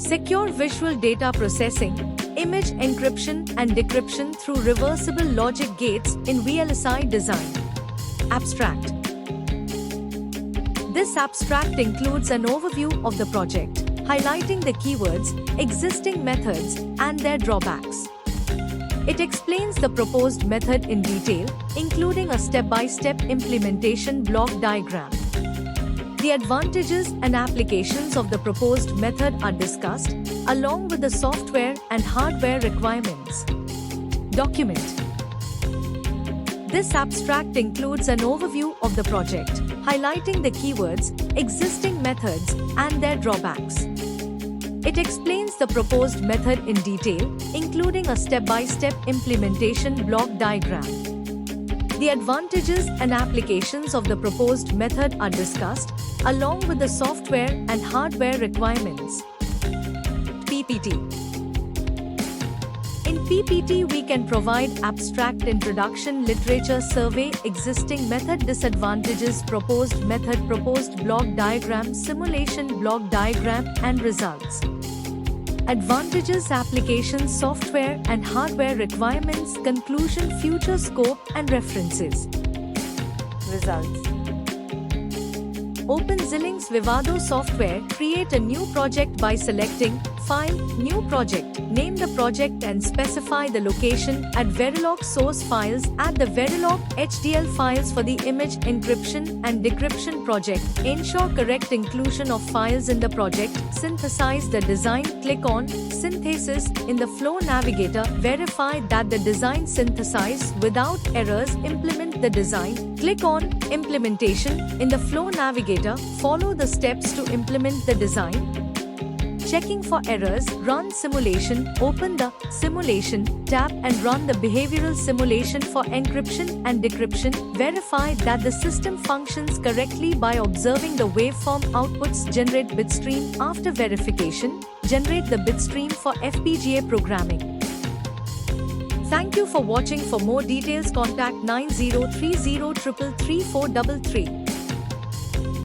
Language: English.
secure visual data processing, image encryption and decryption through reversible logic gates in VLSI design. Abstract. This abstract includes an overview of the project, highlighting the keywords, existing methods, and their drawbacks. It explains the proposed method in detail, including a step-by-step implementation block diagram. The advantages and applications of the proposed method are discussed, along with the software and hardware requirements. Document. This abstract includes an overview of the project, highlighting the keywords, existing methods, and their drawbacks. It explains the proposed method in detail, including a step-by-step implementation block diagram. The advantages and applications of the proposed method are discussed, along with the software and hardware requirements. PPT. In PPT, we can provide abstract introduction, literature survey, existing method, disadvantages, proposed method, proposed block diagram, simulation block diagram, and results. Advantages, applications, software and hardware requirements, conclusion, future scope, and references. Results. Open Xilinx Vivado software. Create a new project by selecting File, New Project. Name the project and specify the location. Add Verilog source files. Add the Verilog HDL files for the image encryption and decryption project. Ensure correct inclusion of files in the project. Synthesize the design. Click on Synthesis in the Flow Navigator. Verify that the design synthesizes without errors. Implement the design. Click on Implementation in the Flow Navigator. Follow the steps to implement the design. Checking for errors, run simulation. Open the Simulation tab and run the behavioral simulation for encryption and decryption. Verify that the system functions correctly by observing the waveform outputs. Generate bitstream. After verification, generate the bitstream for FPGA programming. Thank you for watching. For more details, contact 9030333433.